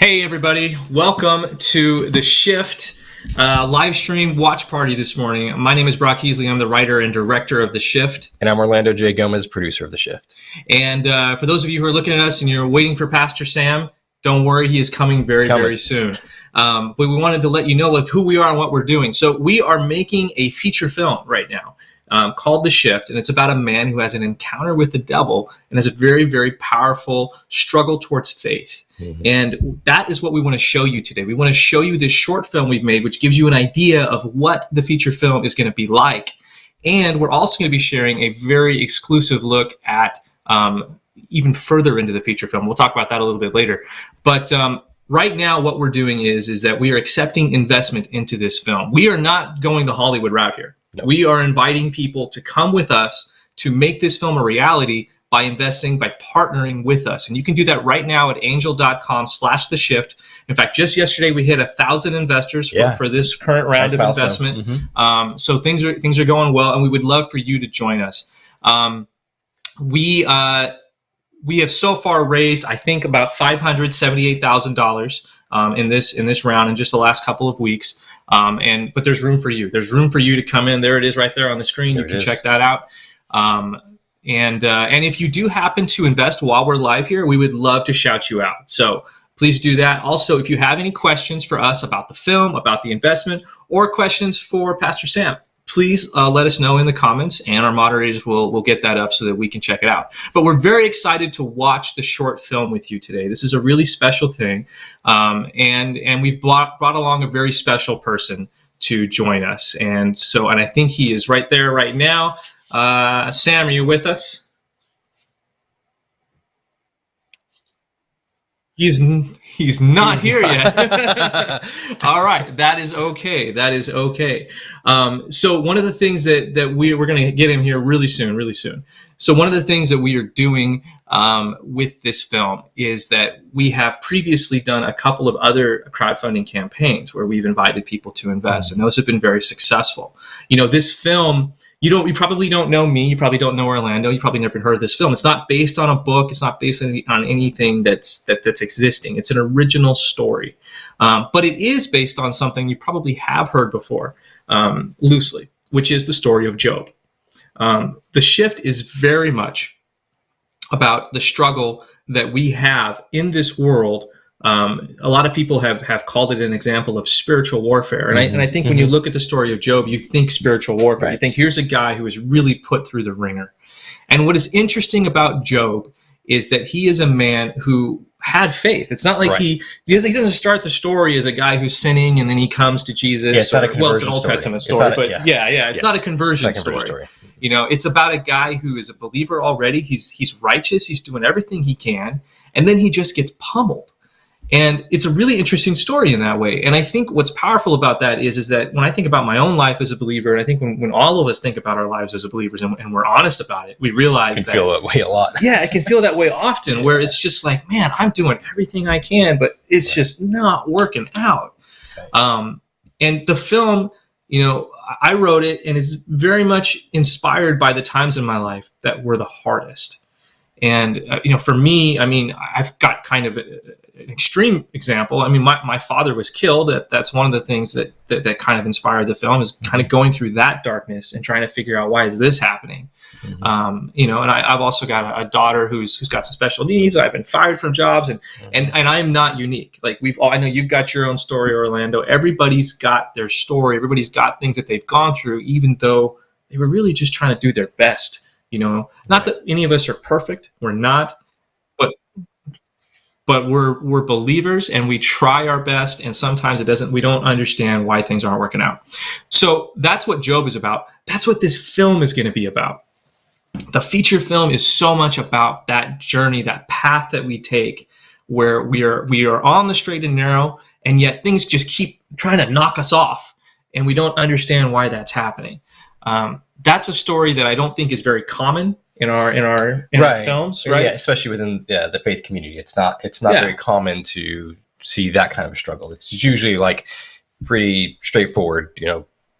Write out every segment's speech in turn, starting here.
Hey everybody, welcome to the Shift live stream watch party this morning. My name is Brock Heasley. I'm the writer and director of The Shift. And I'm Orlando J. Gomez, producer of The Shift. And for those of you who are looking at us and you're waiting for Pastor Sam, don't worry, he is coming very soon. But we wanted to let you know who we are and what we're doing. So we are making a feature film right now called The Shift, and it's about a man who has an encounter with the devil and has a very powerful struggle towards faith. Mm-hmm. And that is what we want to show you today. We want to show you this short film we've made, which gives you an idea of what the feature film is going to be like. And we're also going to be sharing a very exclusive look at even further into the feature film. We'll talk about that a little bit later. But right now, what we're doing is that we are accepting investment into this film. We are not going the Hollywood route here. No. We are inviting people to come with us to make this film a reality by investing, by partnering with us. And you can do that right now at angel.com/theshift. In fact, just yesterday, we hit 1,000 investors for this current round of investment. Mm-hmm. So things are going well, and we would love for you to join us. We have so far raised, I think, about $578,000 in this round in just the last couple of weeks. But there's room for you. There's room for you to come in. There it is right there on the screen. You can check that out. And if you do happen to invest while we're live here, we would love to shout you out. So please do that. Also, if you have any questions for us about the film, about the investment, or questions for Pastor Sam, please let us know in the comments, and our moderators will get that up so that we can check it out. But we're very excited to watch the short film with you today. This is a really special thing, and we've brought along a very special person to join us. And I think he is right there right now. Sam, are you with us? He's not here yet. All right, that is okay. So one of the things that we're going to get him here really soon. So one of the things that we are doing with this film is that we have previously done a couple of other crowdfunding campaigns where we've invited people to invest, and those have been very successful. This film, you probably don't know me, you probably don't know Orlando, you probably never heard of this film. It's not based on a book, it's not based on anything that's existing. It's an original story. But it is based on something you probably have heard before, loosely, which is the story of Job. The Shift is very much about the struggle that we have in this world. A lot of people have called it an example of spiritual warfare. And I think when you look at the story of Job, you think spiritual warfare. Right. You think here's a guy who is really put through the ringer. And what is interesting about Job is that he is a man who had faith. It's not like he doesn't start the story as a guy who's sinning and then he comes to Jesus. Yeah, it's not a conversion it's an Old Testament story, it's not a conversion story. It's about a guy who is a believer already. He's righteous. He's doing everything he can. And then he just gets pummeled. And it's a really interesting story in that way. And I think what's powerful about that is that when I think about my own life as a believer, and I think when all of us think about our lives as believers and we're honest about it, we realize that it can feel that way a lot. Yeah, it can feel that way often, where it's just like, man, I'm doing everything I can, but it's just not working out. And the film, I wrote it, and it's very much inspired by the times in my life that were the hardest. And, for me, I've got kind of an extreme example. My father was killed. That's one of the things that kind of inspired the film, is kind of going through that darkness and trying to figure out, why is this happening? And I've also got a daughter who's got some special needs. I've been fired from jobs, and I'm not unique. I know you've got your own story, Orlando. Everybody's got their story. Everybody's got things that they've gone through, even though they were really just trying to do their best. Not that any of us are perfect. We're not, but we're believers, and we try our best. And sometimes we don't understand why things aren't working out. So that's what Job is about. That's what this film is going to be about. The feature film is so much about that journey, that path that we take, where we are on the straight and narrow, and yet things just keep trying to knock us off, and we don't understand why that's happening. That's a story that I don't think is very common in our films, right? Yeah, especially within the faith community. It's not very common to see that kind of a struggle. It's usually pretty straightforward.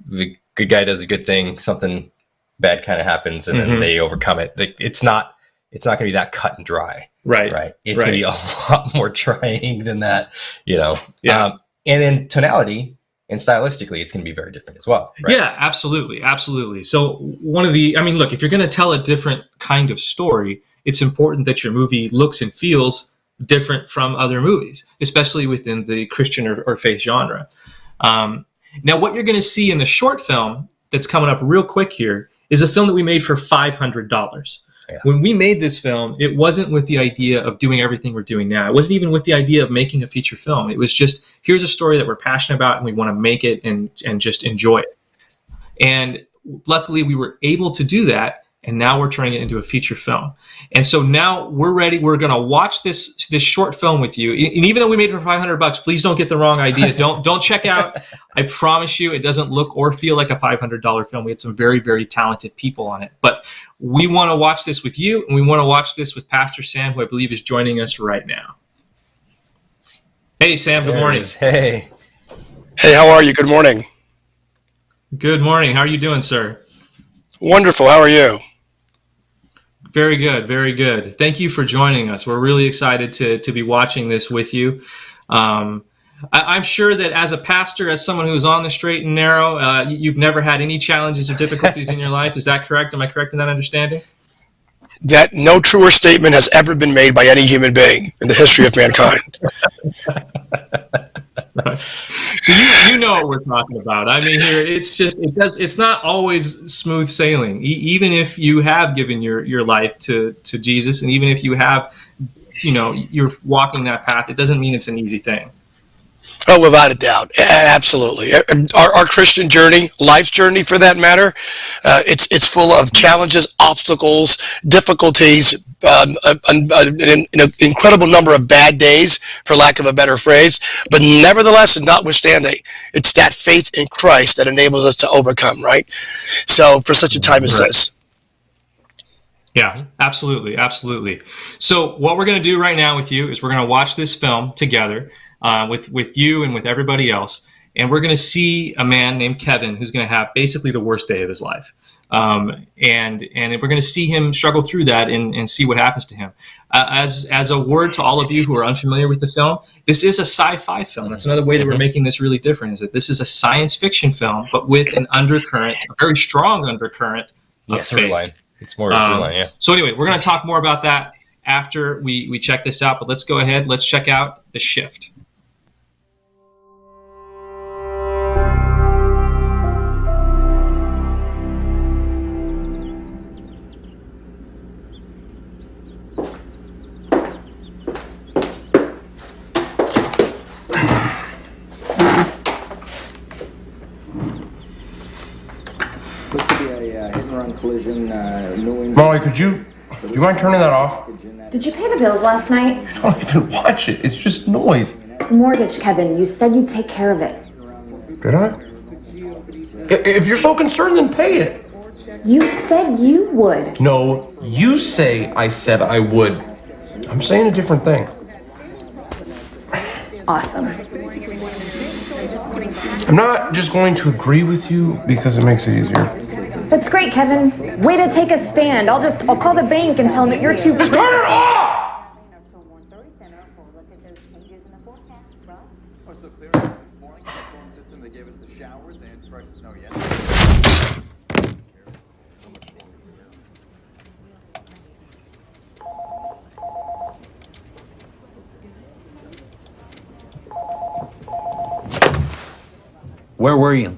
The good guy does a good thing, something bad kind of happens, and then they overcome it. It's not it's not going to be that cut and dry. Right. It's going to be a lot more trying than that, Yeah. And in tonality and stylistically, it's going to be very different as well. Right? Yeah, absolutely. So look, if you're going to tell a different kind of story, it's important that your movie looks and feels different from other movies, especially within the Christian or faith genre. Now, what you're going to see in the short film that's coming up real quick here is a film that we made for $500. Yeah. When we made this film, it wasn't with the idea of doing everything we're doing now. It wasn't even with the idea of making a feature film. It was just, here's a story that we're passionate about and we want to make it and just enjoy it. And luckily we were able to do that. And now we're turning it into a feature film. And so now we're ready. We're going to watch this short film with you. And even though we made it for $500, please don't get the wrong idea. Don't check out. I promise you, it doesn't look or feel like a $500 film. We had some very, very talented people on it. But we want to watch this with you, and we want to watch this with Pastor Sam, who I believe is joining us right now. Hey, Sam. Good morning. Hey. Hey, how are you? Good morning. Good morning. How are you doing, sir? Wonderful. How are you? Very good, very good. Thank you for joining us. We're really excited to be watching this with you. I'm sure that as a pastor, as someone who's on the straight and narrow, you've never had any challenges or difficulties in your life. Is that correct? Am I correct in that understanding? That no truer statement has ever been made by any human being in the history of mankind. Right. So you know what we're talking about. I mean, here it's not always smooth sailing. Even if you have given your life to Jesus, and even if you have, you're walking that path, it doesn't mean it's an easy thing. Oh, without a doubt. Absolutely. Our Christian journey, life's journey for that matter, it's full of challenges, obstacles, difficulties, an incredible number of bad days, for lack of a better phrase. But nevertheless, and notwithstanding, it's that faith in Christ that enables us to overcome, right? So for such a time as this. Yeah, absolutely. Absolutely. So what we're going to do right now with you is we're going to watch this film together. With you and with everybody else, and we're going to see a man named Kevin who's going to have basically the worst day of his life, and we're going to see him struggle through that and see what happens to him. As a word to all of you who are unfamiliar with the film, this is a sci-fi film. That's another way that we're making this really different, is that this is a science fiction film, but with an undercurrent, a very strong undercurrent of faith. Line. It's more of a through line, yeah. So anyway, we're going to talk more about that after we check this out, but let's go ahead. Let's check out The Shift. Molly, do you mind turning that off? Did you pay the bills last night? I don't even watch it. It's just noise. Mortgage, Kevin. You said you'd take care of it. Did I? If you're so concerned, then pay it. You said you would. No, you say I said I would. I'm saying a different thing. Awesome. I'm not just going to agree with you because it makes it easier. That's great, Kevin. Way to take a stand. I'll call the bank and tell them that you're too... Just turn it off! Where were you?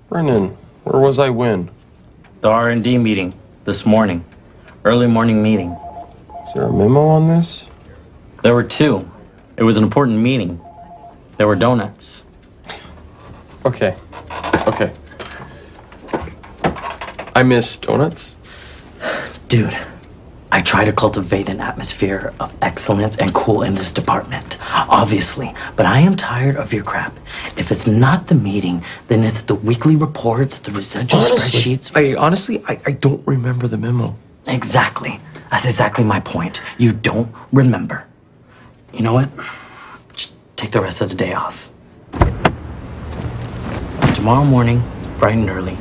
Brennan, where was I when? The R&D meeting this morning. Early morning meeting. Is there a memo on this? There were two. It was an important meeting. There were donuts. Okay. I miss donuts. Dude, I try to cultivate an atmosphere of excellence and cool in this department, obviously, but I am tired of your crap. If it's not the meeting, then it's the weekly reports, the residual spreadsheets. I don't remember the memo. Exactly. That's exactly my point. You don't remember. You know what? Just take the rest of the day off. Tomorrow morning, bright and early,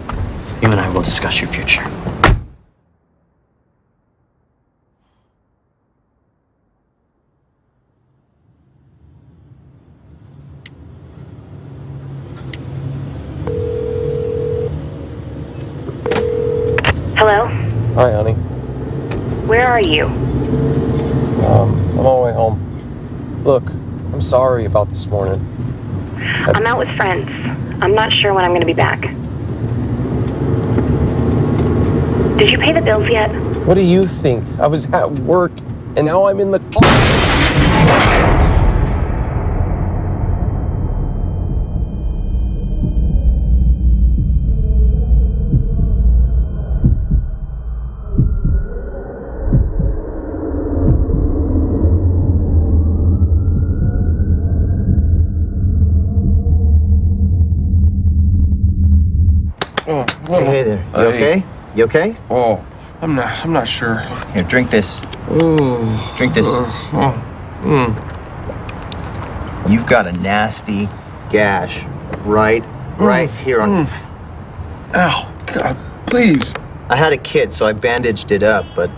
you and I will discuss your future. Hello? Hi, honey. Where are you? I'm on my way home. Look, I'm sorry about this morning. I'm out with friends. I'm not sure when I'm going to be back. Did you pay the bills yet? What do you think? I was at work, and now I'm in the car. Hey there. You okay? You okay? Oh, I'm not sure. Here, drink this. Ooh. Drink this. You've got a nasty gash right here on. Ow, God, please. I had a kid, so I bandaged it up, but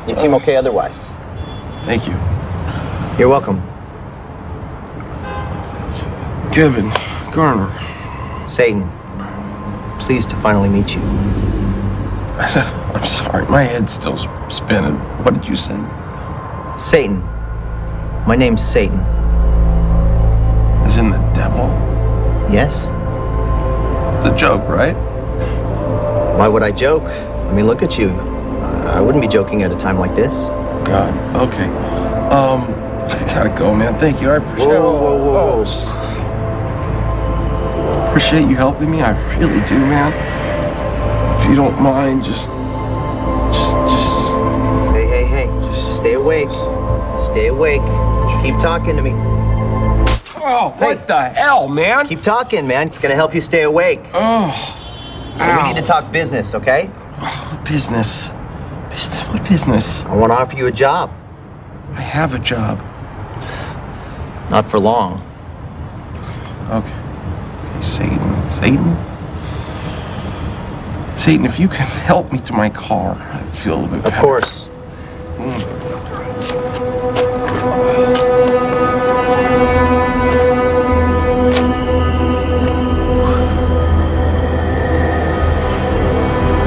you seem okay otherwise. Thank you. You're welcome. Kevin, Garner. Satan, pleased to finally meet you. I'm sorry, my head's still spinning. What did you say? Satan. My name's Satan. As in the devil? Yes? It's a joke, right? Why would I joke? I mean, look at you. I wouldn't be joking at a time like this. God, okay. I gotta go, man. Thank you. I appreciate it. Whoa. Appreciate you helping me. I really do, man. If you don't mind, just. Hey. Just stay awake. Stay awake. Keep talking to me. Oh, what the hell, man? Keep talking, man. It's gonna help you stay awake. Oh. And we need to talk business, okay? What business? What business? I want to offer you a job. I have a job. Not for long. Okay, Satan, if you can help me to my car, I'd feel a little bit better. Of course.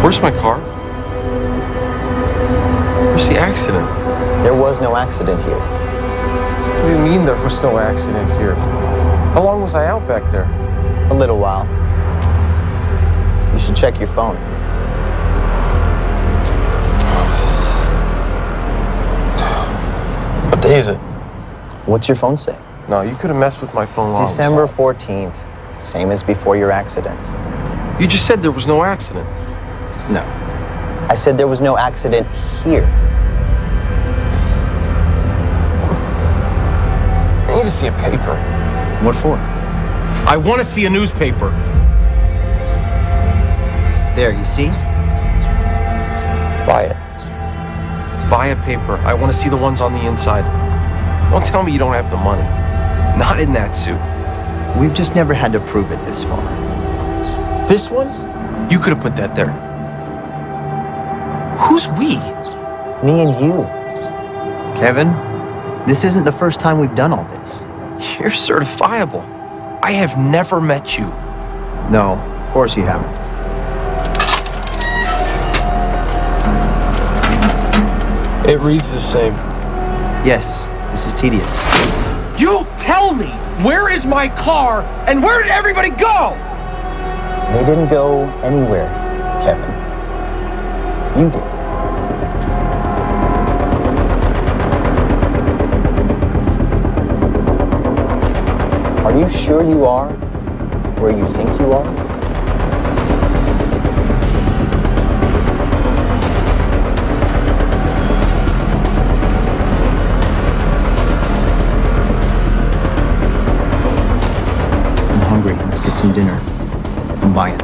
Where's my car? Where's the accident? There was no accident here. What do you mean there was no accident here? How long was I out back there? A little while. You should check your phone. What day is it? What's your phone say? No, you could have messed with my phone while December I was out. 14th. Same as before your accident. You just said there was no accident. No. I said there was no accident here. I need to see a paper. What for? I want to see a newspaper. There, you see? Buy it. Buy a paper. I want to see the ones on the inside. Don't tell me you don't have the money. Not in that suit. We've just never had to prove it this far. This one? You could have put that there. Who's we? Me and you. Kevin, this isn't the first time we've done all this. You're certifiable. I have never met you. No, of course you haven't. It reads the same. Yes, this is tedious. You tell me, where is my car and where did everybody go? They didn't go anywhere, Kevin. You did. Are you sure you are where you think you are? I'm hungry. Let's get some dinner. I'm buying.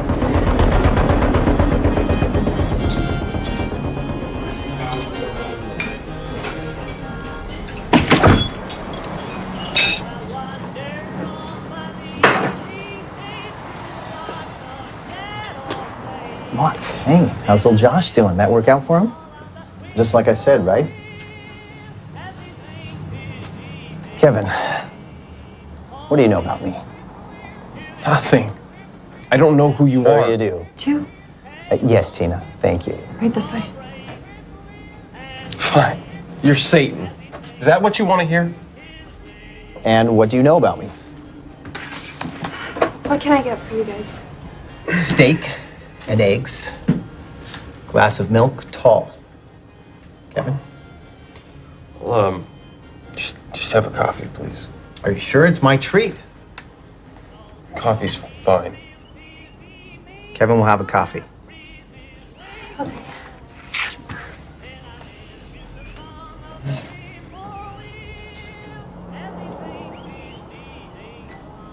What? Hey, how's old Josh doing? That work out for him? Just like I said, right? Kevin, what do you know about me? Nothing. I don't know who you are. Sure you do. Two. Yes, Tina, thank you. Right this way. Fine. You're Satan. Is that what you want to hear? And what do you know about me? What can I get for you guys? Steak and eggs, glass of milk, tall. Kevin? Well, just have a coffee, please. Are you sure it's my treat? Coffee's fine. Kevin will have a coffee. Okay.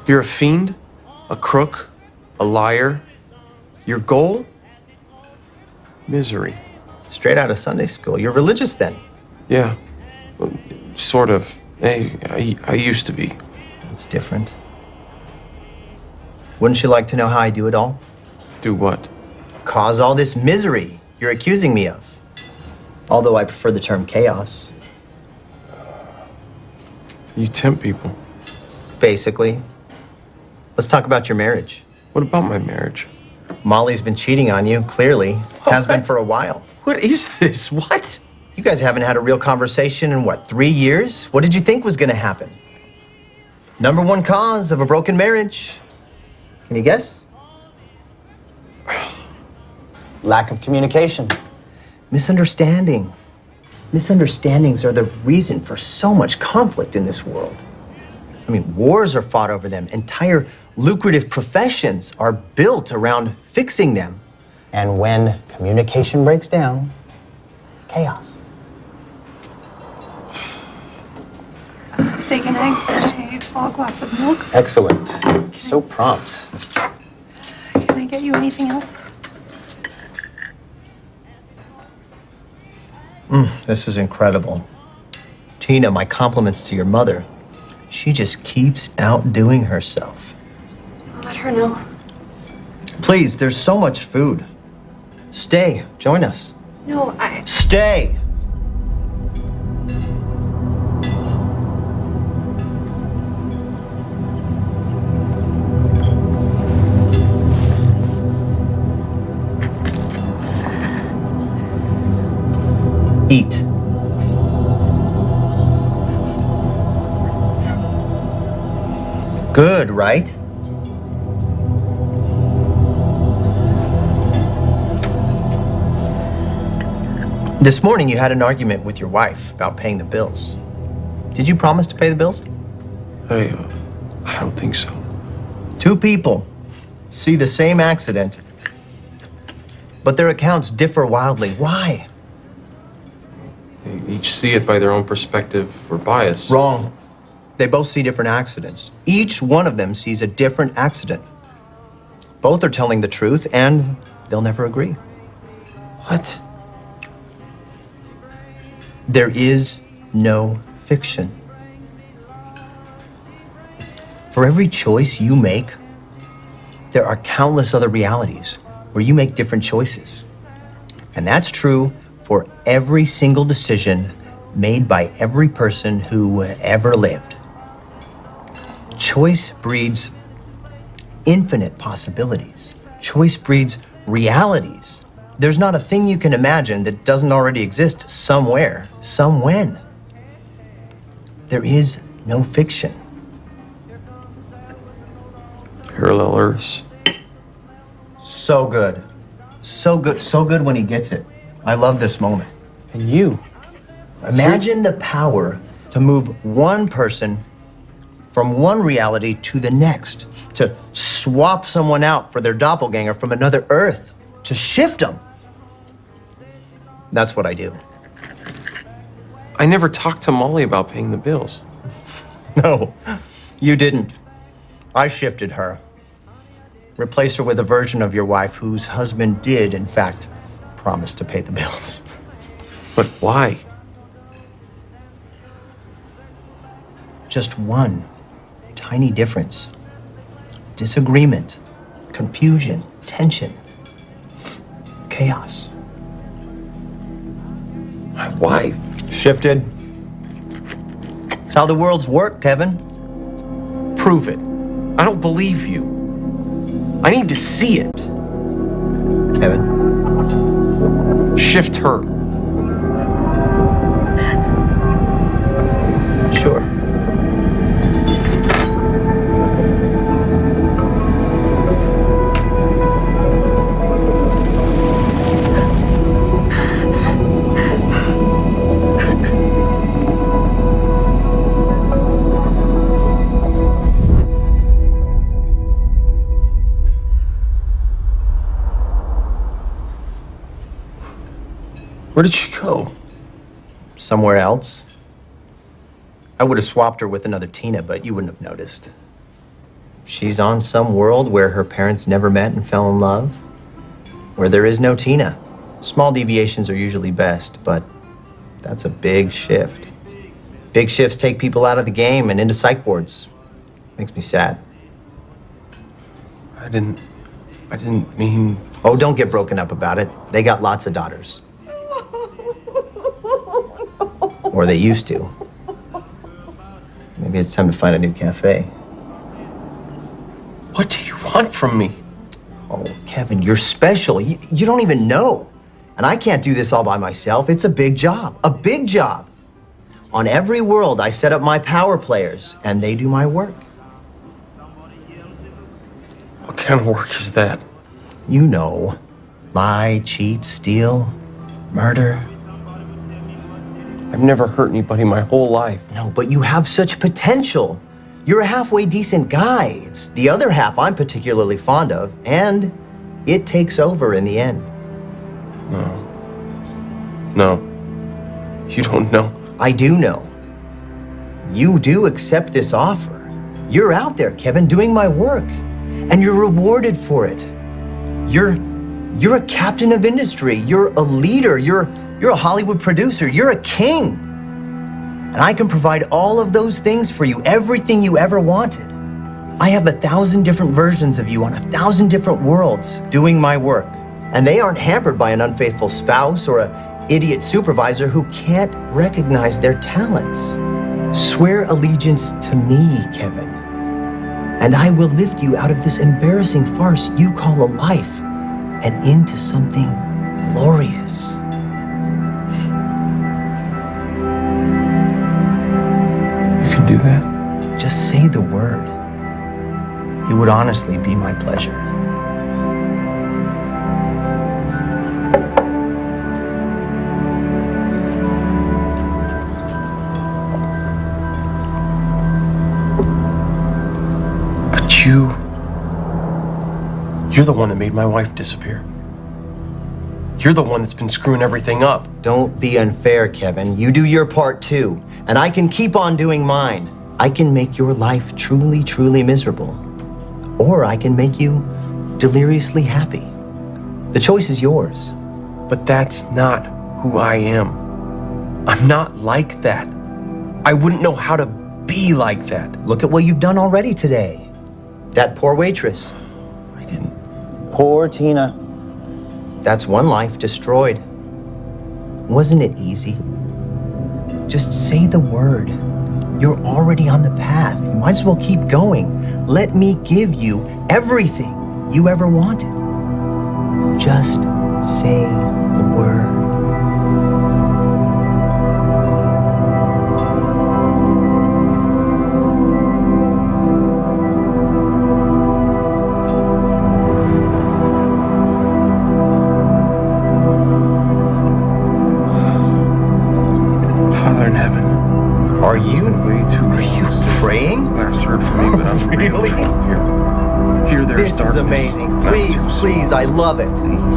You're a fiend, a crook, a liar. Your goal? Misery. Straight out of Sunday school. You're religious then? Yeah, well, sort of. I used to be. It's different. Wouldn't you like to know how I do it all? Do what? Cause all this misery you're accusing me of. Although I prefer the term chaos. You tempt people. Basically. Let's talk about your marriage. What about my marriage? Molly's been cheating on you, clearly. Has been for a while. What is this? What? You guys haven't had a real conversation in, what, 3 years? What did you think was gonna happen? Number one cause of a broken marriage. Can you guess? Lack of communication. Misunderstanding. Misunderstandings are the reason for so much conflict in this world. I mean, wars are fought over them. Entire lucrative professions are built around fixing them. And when communication breaks down, chaos. Steak and eggs and a tall glass of milk. Excellent. So prompt. Can I get you anything else? This is incredible. Tina, my compliments to your mother. She just keeps outdoing herself. I'll let her know. Please, there's so much food. Stay, join us. No, Stay! Eat. Good, right? This morning you had an argument with your wife about paying the bills. Did you promise to pay the bills? I don't think so. Two people see the same accident, but their accounts differ wildly. Why? They each see it by their own perspective or bias. Wrong. They both see different accidents. Each one of them sees a different accident. Both are telling the truth, and they'll never agree. What? There is no fiction. For every choice you make, there are countless other realities where you make different choices. And that's true for every single decision made by every person who ever lived. Choice breeds infinite possibilities. Choice breeds realities. There's not a thing you can imagine that doesn't already exist somewhere, somewhen. There is no fiction. Parallel Earths. So good. So good. So good when he gets it. I love this moment. And you? Imagine the power to move one person from one reality to the next, to swap someone out for their doppelganger from another Earth, to shift them. That's what I do. I never talked to Molly about paying the bills. No, you didn't. I shifted her. Replaced her with a version of your wife whose husband did, in fact, promise to pay the bills. But why? Just one tiny difference. Disagreement, confusion, tension, chaos. My wife? Shifted. It's how the world's work, Kevin. Prove it. I don't believe you. I need to see it. Kevin. Shift her. Sure. Where did she go? Somewhere else. I would have swapped her with another Tina, but you wouldn't have noticed. She's on some world where her parents never met and fell in love, where there is no Tina. Small deviations are usually best, but that's a big shift. Big shifts take people out of the game and into psych wards. Makes me sad. I didn't mean... Oh, don't get broken up about it. They got lots of daughters. Or they used to. Maybe it's time to find a new cafe. What do you want from me? Oh, Kevin, you're special. You don't even know. And I can't do this all by myself. It's a big job. A big job. On every world, I set up my power players, and they do my work. What kind of work is that? You know. Lie, cheat, steal, murder. I've never hurt anybody my whole life. No, but you have such potential. You're a halfway decent guy. It's the other half I'm particularly fond of, and it takes over in the end. No. You don't know. I do know. You do accept this offer. You're out there, Kevin, doing my work, and you're rewarded for it. You're a captain of industry. You're a leader. You're a Hollywood producer. You're a king. And I can provide all of those things for you, everything you ever wanted. I have 1,000 different versions of you on 1,000 different worlds doing my work. And they aren't hampered by an unfaithful spouse or an idiot supervisor who can't recognize their talents. Swear allegiance to me, Kevin. And I will lift you out of this embarrassing farce you call a life and into something glorious. You can do that? Just say the word. It would honestly be my pleasure. But you're the one that made my wife disappear. You're the one that's been screwing everything up. Don't be unfair, Kevin. You do your part too, and I can keep on doing mine. I can make your life truly, truly miserable. Or I can make you deliriously happy. The choice is yours. But that's not who I am. I'm not like that. I wouldn't know how to be like that. Look at what you've done already today. That poor waitress. I didn't. Poor Tina. That's one life destroyed. Wasn't it easy? Just say the word. You're already on the path. You might as well keep going. Let me give you everything you ever wanted. Just say the word. Father in heaven. Are you? Way too Are you praying? Last heard from me, but I'm Really? Here there's This is amazing. Please, please, I love it. Please.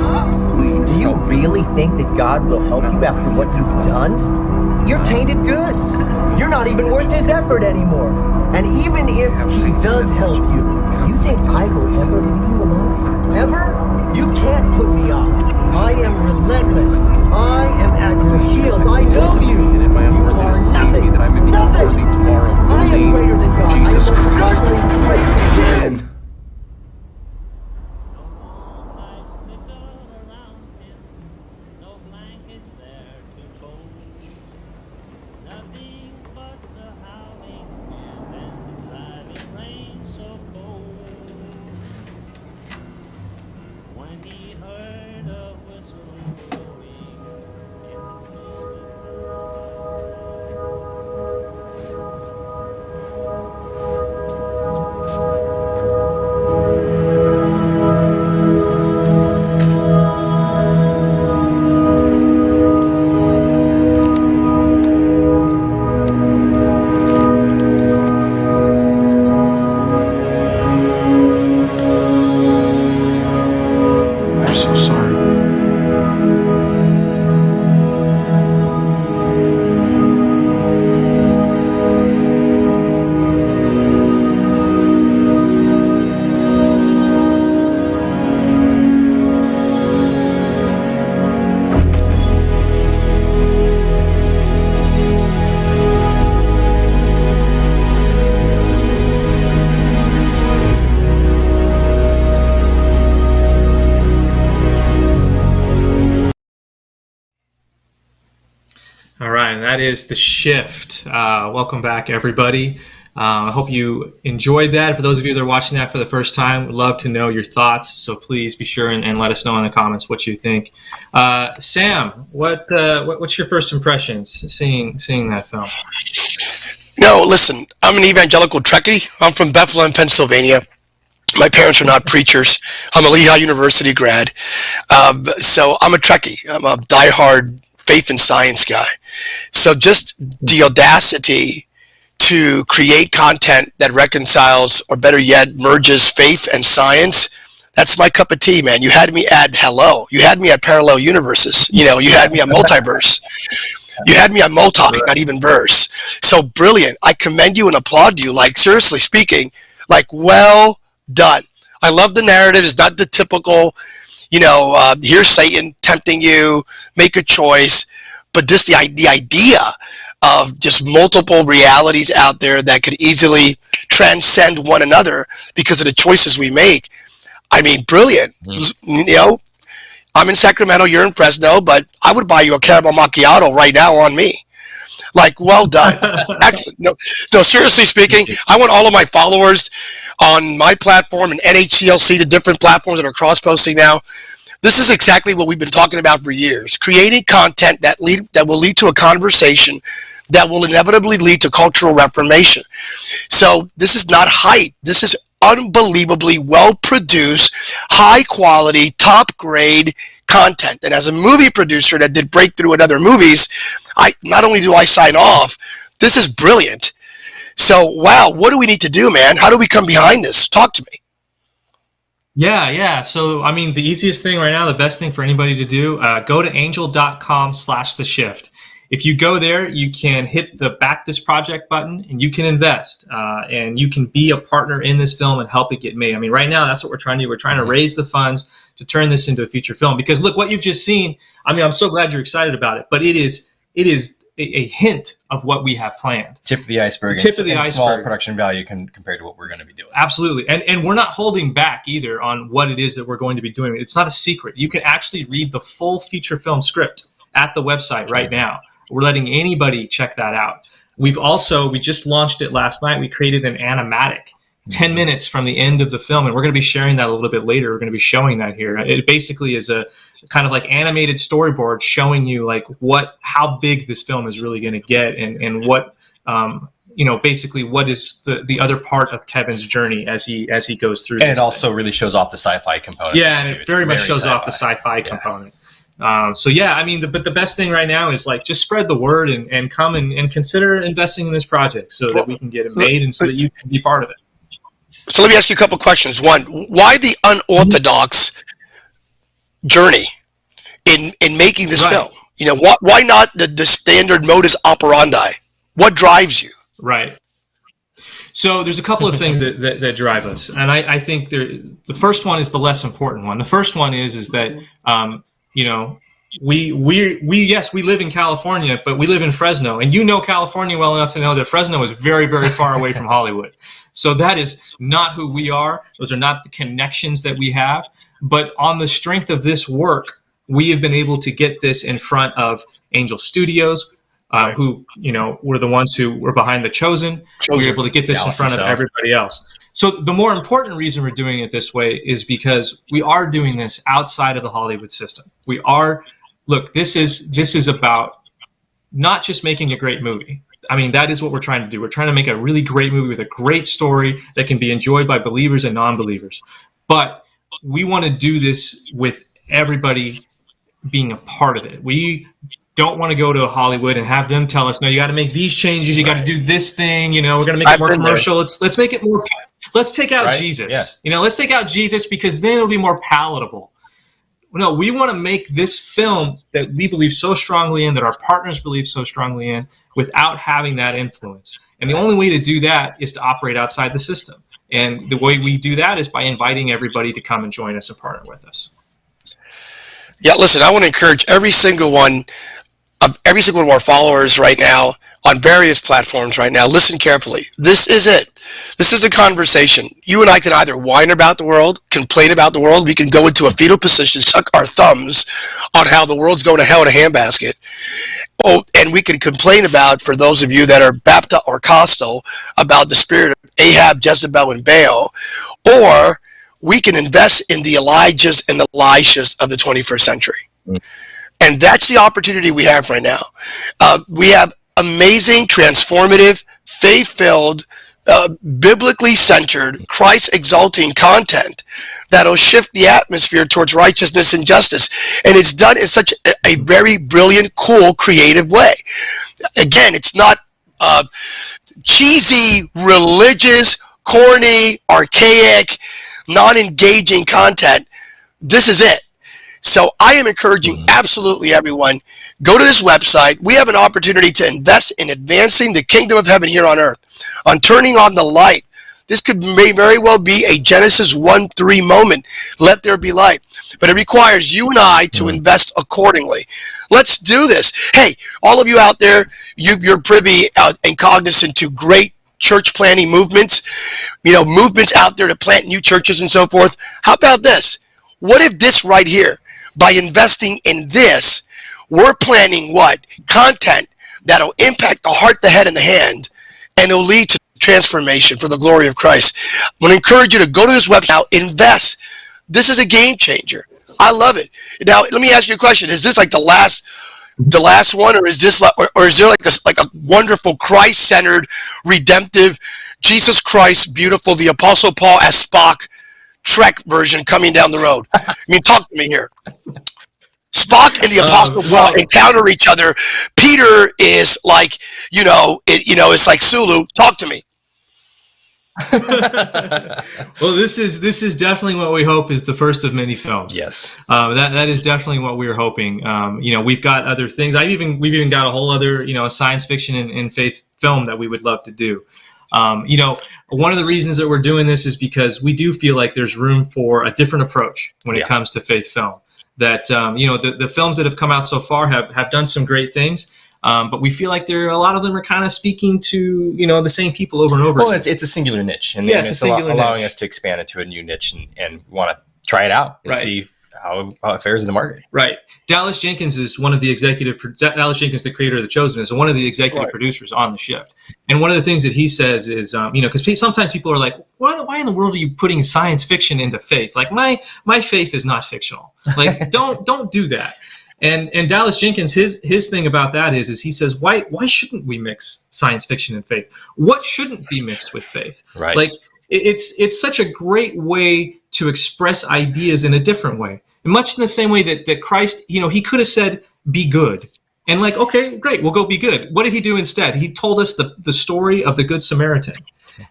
Do you really think that God will help you after what you've done? You're tainted goods. You're not even worth his effort anymore. And even if he does help you, do you think I will ever leave you alone? Ever? You can't put me off. I am relentless. I am at your heels. I know you. You are nothing. Nothing. Tomorrow. I am greater than God. Jesus I am certainly greater than Christ. All right, and that is The Shift. Welcome back, everybody. I hope you enjoyed that. For those of you that are watching that for the first time, we'd love to know your thoughts. So please be sure and let us know in the comments what you think. Sam, what's your first impressions seeing that film? No, listen, I'm an evangelical Trekkie. I'm from Bethlehem, Pennsylvania. My parents are not preachers. I'm a Lehigh University grad. So I'm a Trekkie. I'm a diehard faith and science guy. So just the audacity to create content that reconciles, or better yet, merges faith and science, that's my cup of tea, man. You had me at hello. You had me at parallel universes. You had me at multiverse. You had me at multi, not even verse. So brilliant. I commend you and applaud you. Like, seriously speaking, like, well done. I love the narrative. It's not the typical, here's Satan tempting you, make a choice. But just the idea of just multiple realities out there that could easily transcend one another because of the choices we make. I mean, brilliant. I'm in Sacramento, you're in Fresno, but I would buy you a caramel macchiato right now on me. Like, well done. Excellent. No, seriously speaking, I want all of my followers on my platform and NHCLC, the different platforms that are cross-posting now. This is exactly what we've been talking about for years. Creating content that will lead to a conversation that will inevitably lead to cultural reformation. So this is not hype. This is unbelievably well-produced, high-quality, top-grade content. And as a movie producer that did breakthrough in other movies, not only do I sign off, this is brilliant. So, wow, what do we need to do, man? How do we come behind this? Talk to me. Yeah. So, I mean, the easiest thing right now, the best thing for anybody to do, go to angel.com/theshift. If you go there, you can hit the back this project button and you can invest and you can be a partner in this film and help it get made. I mean, right now, that's what we're trying to do. We're trying to raise the funds to turn this into a feature film because look, what you've just seen, I mean, I'm so glad you're excited about it, but it is a hint of what we have planned. Tip of the iceberg. Small production value compared to what we're going to be doing. Absolutely. And we're not holding back either on what it is that we're going to be doing. It's not a secret. You can actually read the full feature film script at the website right now. We're letting anybody check that out. We just launched it last night. We created an animatic 10 minutes from the end of the film, and we're going to be sharing that a little bit later. We're going to be showing that here. It basically is a kind of like animated storyboard showing you like how big this film is really going to get and what basically what is the other part of Kevin's journey as he goes through. And it also really shows off the sci-fi component. Yeah, and it very much shows off the sci-fi component. So yeah, I mean, but the best thing right now is like just spread the word and come and consider investing in this project so that we can get it made and so that you can be part of it. So let me ask you a couple of questions. One, why the unorthodox journey in making this film? Why not the standard modus operandi? What drives you? Right. So there's a couple of things that drive us, and I think the first one is the less important one. The first one is that we live in California, but we live in Fresno, and California well enough to know that Fresno is very, very far away from Hollywood. So that is not who we are. Those are not the connections that we have. But on the strength of this work, we have been able to get this in front of Angel Studios, who were the ones who were behind The Chosen. We were able to get this in front of everybody else. So the more important reason we're doing it this way is because we are doing this outside of the Hollywood system. This is about not just making a great movie. I mean, that is what we're trying to do. We're trying to make a really great movie with a great story that can be enjoyed by believers and non-believers. But we want to do this with everybody being a part of it. We don't want to go to Hollywood and have them tell us, no, you got to make these changes. You got to do this thing. We're going to make it more commercial. Let's make it more. Let's take out Jesus. Yeah. Let's take out Jesus because then it'll be more palatable. No, we want to make this film that we believe so strongly in, that our partners believe so strongly in, without having that influence. And the only way to do that is to operate outside the system. And the way we do that is by inviting everybody to come and join us and partner with us. Yeah, listen, I want to encourage every single one of our followers right now on various platforms right now. Listen carefully. This is it. This is a conversation. You and I can either whine about the world, complain about the world. We can go into a fetal position, suck our thumbs on how the world's going to hell in a handbasket. Oh, and we can complain about, for those of you that are Baptist or Costal, about the spirit of Ahab, Jezebel, and Baal, or we can invest in the Elijahs and the Elishas of the 21st century. And that's the opportunity we have right now. We have amazing, transformative, faith-filled, biblically centered, Christ-exalting content that'll shift the atmosphere towards righteousness and justice. And it's done in such a very brilliant, cool, creative way. Again, it's not cheesy, religious, corny, archaic, non-engaging content. This is it. So I am encouraging absolutely everyone, go to this website. We have an opportunity to invest in advancing the kingdom of heaven here on earth, on turning on the light. This may very well be a Genesis 1:3 moment. Let there be light. But it requires you and I to invest accordingly. Let's do this. Hey, all of you out there, you're privy and cognizant to great church planting movements, movements out there to plant new churches and so forth. How about this? What if this right here, by investing in this, we're planning what? Content that'll impact the heart, the head, and the hand, and it'll lead to transformation for the glory of Christ. I'm going to encourage you to go to this website now, invest. This is a game changer. I love it. Now, let me ask you a question. Is this like the last one, or is this or is there like a wonderful Christ-centered, redemptive, Jesus Christ, beautiful, the Apostle Paul as Spock Trek version coming down the road? I mean, talk to me here. Spock and the Apostle Paul encounter each other. Peter is like, it's like Sulu. Talk to me. Well, this is definitely what we hope is the first of many films. Yes, that is definitely what we're hoping. We've got other things. We've even got a whole other science fiction and faith film that we would love to do. One of the reasons that we're doing this is because we do feel like there's room for a different approach when it comes to faith film. That the films that have come out so far have done some great things. But we feel like a lot of them are kind of speaking to the same people over and over. Well, it's a singular niche, and it's allowing us to expand into a new niche and want to try it out and see how it fares in the market. Right. Dallas Jenkins, the creator of The Chosen, is one of the executive producers on The Shift. And one of the things that he says is, because sometimes people are like, why in the world are you putting science fiction into faith? Like my faith is not fictional. Like don't do that. And Dallas Jenkins, his thing about that is he says, why shouldn't we mix science fiction and faith? What shouldn't be mixed with faith? Right. Like it's such a great way to express ideas in a different way. And much in the same way that Christ, he could have said, be good. And like, okay, great, we'll go be good. What did he do instead? He told us the story of the Good Samaritan.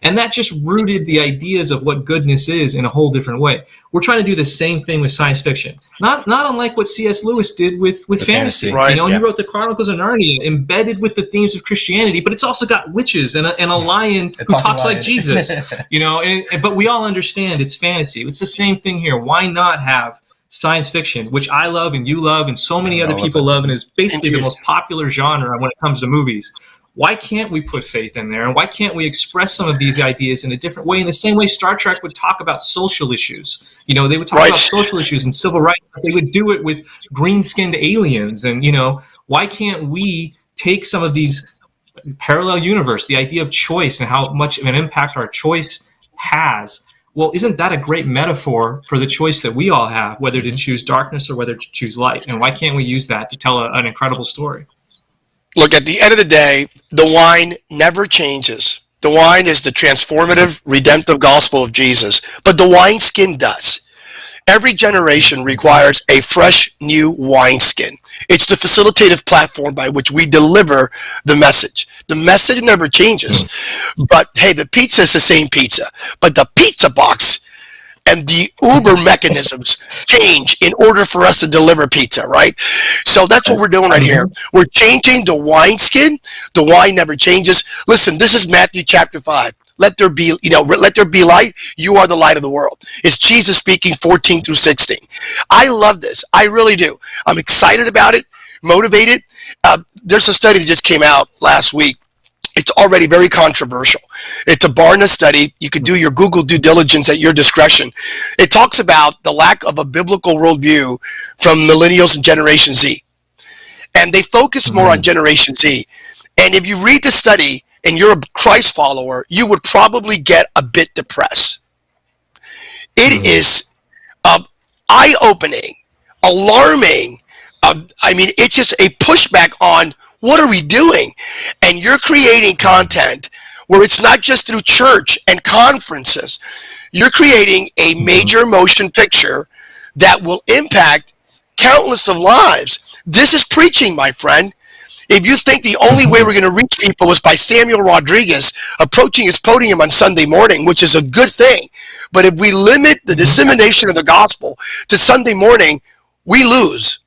And that just rooted the ideas of what goodness is in a whole different way. We're trying to do the same thing with science fiction. Not unlike what C.S. Lewis did with fantasy. Right. And he wrote the Chronicles of Narnia, embedded with the themes of Christianity, but it's also got witches and a lion who talks like Jesus. But we all understand it's fantasy. It's the same thing here. Why not have science fiction, which I love and you love and so many other people love, and is basically the most popular genre when it comes to movies? Why can't we put faith in there? And why can't we express some of these ideas in a different way? In the same way Star Trek would talk about social issues. They would talk about social issues and civil rights, but they would do it with green-skinned aliens. And, why can't we take some of these parallel universe, the idea of choice and how much of an impact our choice has? Well, isn't that a great metaphor for the choice that we all have, whether to choose darkness or whether to choose light? And why can't we use that to tell an incredible story? Look, at the end of the day, the wine never changes. The wine is the transformative, redemptive gospel of Jesus, but the wineskin does. Every generation requires a fresh, new wineskin. It's the facilitative platform by which we deliver the message. The message never changes. But hey, the pizza is the same pizza, but the pizza box and the Uber mechanisms change in order for us to deliver pizza, right? So that's what we're doing right here. We're changing the wineskin. The wine never changes. Listen, this is Matthew chapter 5. Let there be, let there be light. You are the light of the world. It's Jesus speaking 14 through 16. I love this. I really do. I'm excited about it, motivated. There's a study that just came out last week. It's already very controversial. It's a Barna study. You could do your Google due diligence at your discretion. It talks about the lack of a biblical worldview from millennials and Generation Z. and they focus more on Generation Z. And if you read the study and you're a Christ follower, you would probably get a bit depressed. It is eye-opening, alarming. It's just a pushback on what are we doing? And you're creating content where it's not just through church and conferences. You're creating a major motion picture that will impact countless of lives. This is preaching, my friend. If you think the only way we're going to reach people is by Samuel Rodriguez approaching his podium on Sunday morning, which is a good thing, but if we limit the dissemination of the gospel to Sunday morning, we lose.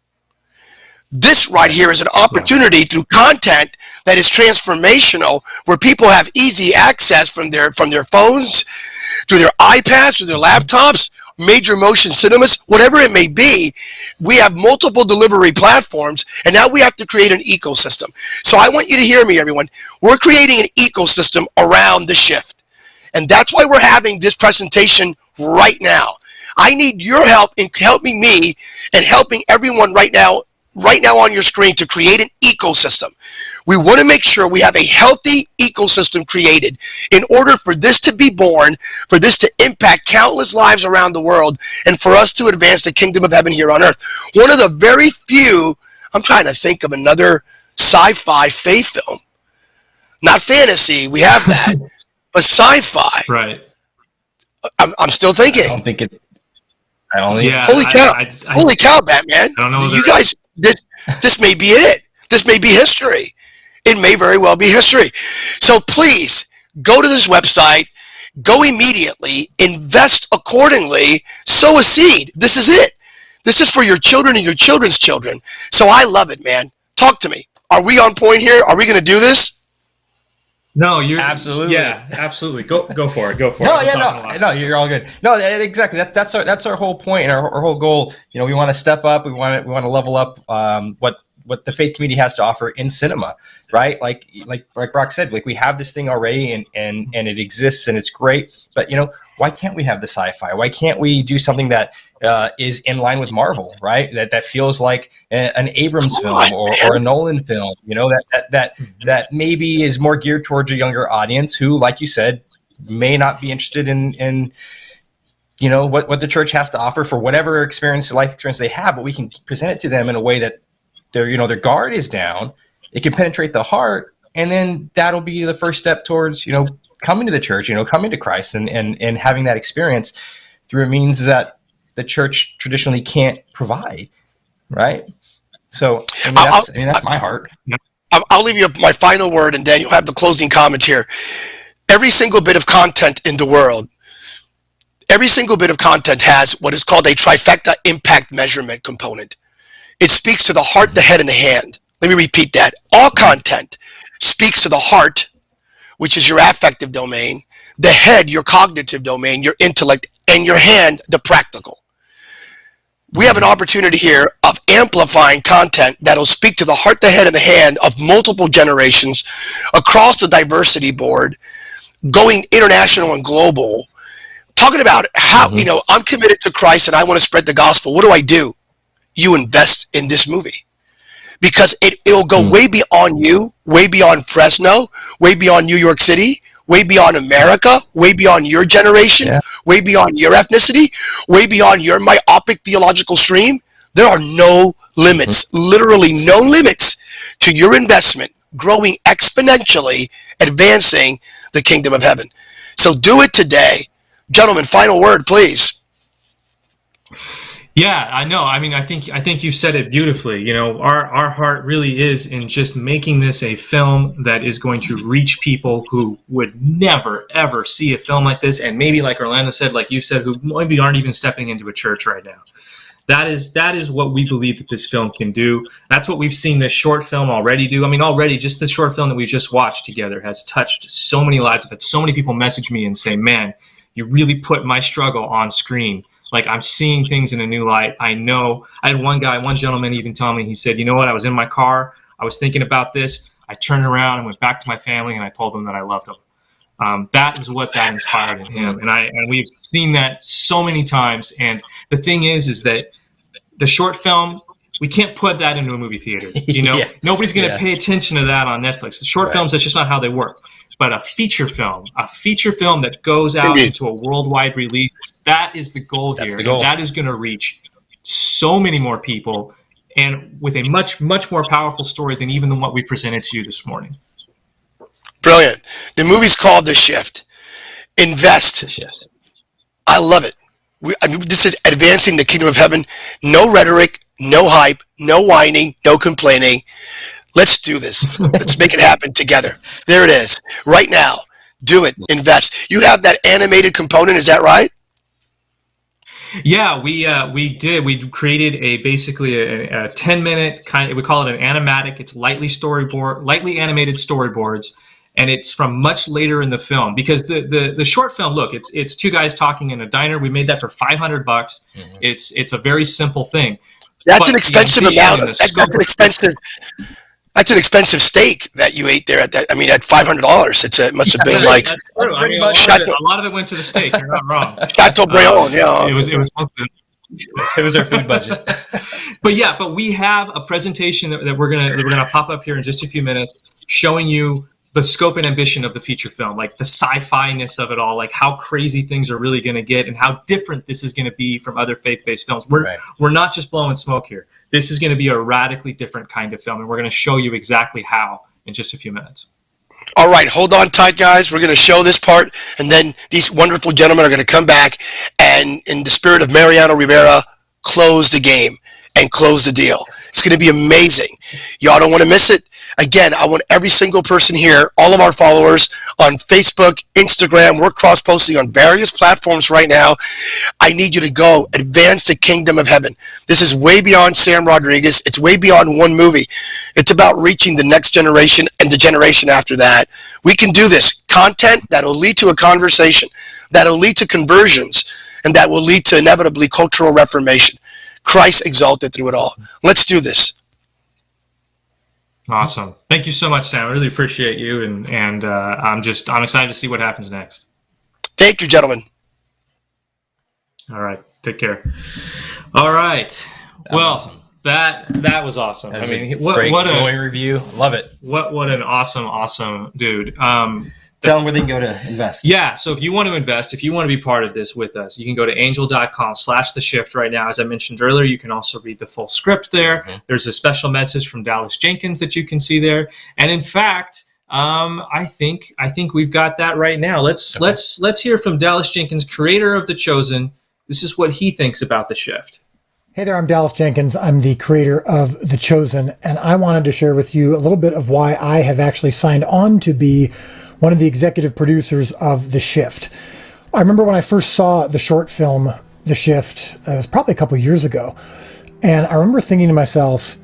This right here is an opportunity through content that is transformational, where people have easy access from their phones, through their iPads, through their laptops, major motion cinemas, whatever it may be. We have multiple delivery platforms, and now we have to create an ecosystem. So I want you to hear me, everyone. We're creating an ecosystem around the shift, and that's why we're having this presentation right now. I need your help in helping me and helping everyone right now on your screen to create an ecosystem. We want to make sure we have a healthy ecosystem created in order for this to be born, for this to impact countless lives around the world, and for us to advance the kingdom of heaven here on earth. One of the very few, I'm trying to think of another sci-fi faith film. Not fantasy, we have that, but sci-fi. Right. I'm still thinking. I don't think it. I don't think. Yeah, Holy cow! Holy cow, Batman! I don't know. You guys, this may be it. This may be history. It may very well be history. So please go to this website. Go immediately. Invest accordingly. Sow a seed. This is it. This is for your children and your children's children. So I love it, man. Talk to me. Are we on point here? Are we going to do this? No, you're absolutely. Yeah, absolutely. Go for it. Go for No, it. yeah, no, you're all good. No, exactly. That's our whole point and our whole goal. You know, we want to step up. We want to level up what the faith community has to offer in cinema, right? Like Brock said, like we have this thing already and it exists and it's great. But you know, why can't we have the sci-fi? Why can't we do something that is in line with Marvel, right? That feels like an Abrams film or a Nolan film, you know, that maybe is more geared towards a younger audience who, like you said, may not be interested in you know, what the church has to offer for whatever life experience they have, but we can present it to them in a way that their guard is down. It can penetrate the heart, and then that'll be the first step towards, you know, coming to the church, you know, coming to Christ and having that experience through a means that the church traditionally can't provide, right? So I mean, that's my heart. I'll leave you my final word, and then you'll have the closing comments here. Every single bit of content in the world, every single bit of content has what is called a trifecta impact measurement component. It speaks to the heart, the head, and the hand. Let me repeat that. All content speaks to the heart, which is your affective domain, the head, your cognitive domain, your intellect, and your hand, the practical. We have an opportunity here of amplifying content that'll speak to the heart, the head, and the hand of multiple generations across the diversity board, going international and global, talking about how, you know, I'm committed to Christ and I want to spread the gospel. What do? You invest in this movie. Because it'll go way beyond you, way beyond Fresno, way beyond New York City, way beyond America, way beyond your generation, way beyond your ethnicity, way beyond your myopic theological stream. There are no limits, literally no limits to your investment growing exponentially, advancing the kingdom of heaven. So do it today. Gentlemen, final word, please. Yeah, I know. I mean, I think you said it beautifully. You know, our heart really is in just making this a film that is going to reach people who would never, ever see a film like this. And maybe like Orlando said, like you said, who maybe aren't even stepping into a church right now. That is what we believe that this film can do. That's what we've seen this short film already do. I mean, already just the short film that we just watched together has touched so many lives. That so many people message me and say, man, you really put my struggle on screen. Like, I'm seeing things in a new light. I know. I had one gentleman even tell me, he said, you know what? I was in my car. I was thinking about this. I turned around and went back to my family and I told them that I loved them. That is what that inspired in him. And we've seen that so many times. And the thing is that the short film we can't put that into a movie theater. You know, nobody's going to pay attention to that on Netflix. The short films, that's just not how they work. But a feature film that goes out into a worldwide release, that is the goal here. The goal. That is going to reach so many more people, and with a much, much more powerful story than even what we presented to you this morning. Brilliant. The movie's called The Shift. Invest. The Shift. I love it. This is advancing the kingdom of heaven. No rhetoric, no hype, no whining, no complaining. Let's do this. Let's make it happen together. There it is. Right now. Do it. Invest. You have that animated component, is that right? Yeah, we did. We created basically a 10-minute kind of, we call it an animatic. It's lightly animated storyboards. And it's from much later in the film, because the short film, look, it's two guys talking in a diner. We made that for $500. Mm-hmm. It's a very simple thing. That's an expensive amount. That's an expensive steak that you ate there at that. I mean, at $500, it must have been like. That's true. I mean, a lot of it went to the steak. You're not wrong. Chateaubriand, yeah. It was our food budget. But we have a presentation that we're gonna pop up here in just a few minutes, showing you the scope and ambition of the feature film, like the sci-fi-ness of it all, like how crazy things are really going to get and how different this is going to be from other faith-based films. We're not just blowing smoke here. This is going to be a radically different kind of film, and we're going to show you exactly how in just a few minutes. All right, hold on tight, guys. We're going to show this part, and then these wonderful gentlemen are going to come back and, in the spirit of Mariano Rivera, close the game and close the deal. It's going to be amazing. Y'all don't want to miss it. Again, I want every single person here, all of our followers on Facebook, Instagram, we're cross-posting on various platforms right now. I need you to go advance the kingdom of heaven. This is way beyond Sam Rodriguez. It's way beyond one movie. It's about reaching the next generation and the generation after that. We can do this. Content that will lead to a conversation, that will lead to conversions, and that will lead to inevitably cultural reformation. Christ exalted through it all. Let's do this. Awesome. Thank you so much, Sam. I really appreciate you, and I'm excited to see what happens next. Thank you, gentlemen. All right. Take care. All right. Awesome. That was awesome. That was what a glowing review. Love it. What an awesome dude. Tell them where they can go to invest. Yeah, so if you want to invest, if you want to be part of this with us, you can go to angel.com/theshift right now. As I mentioned earlier, you can also read the full script there. Mm-hmm. There's a special message from Dallas Jenkins that you can see there. And in fact, I think we've got that right now. Let's hear from Dallas Jenkins, creator of The Chosen. This is what he thinks about The Shift. Hey there, I'm Dallas Jenkins. I'm the creator of The Chosen, and I wanted to share with you a little bit of why I have actually signed on to be one of the executive producers of The Shift. I remember when I first saw the short film, The Shift, it was probably a couple years ago, and I remember thinking to myself,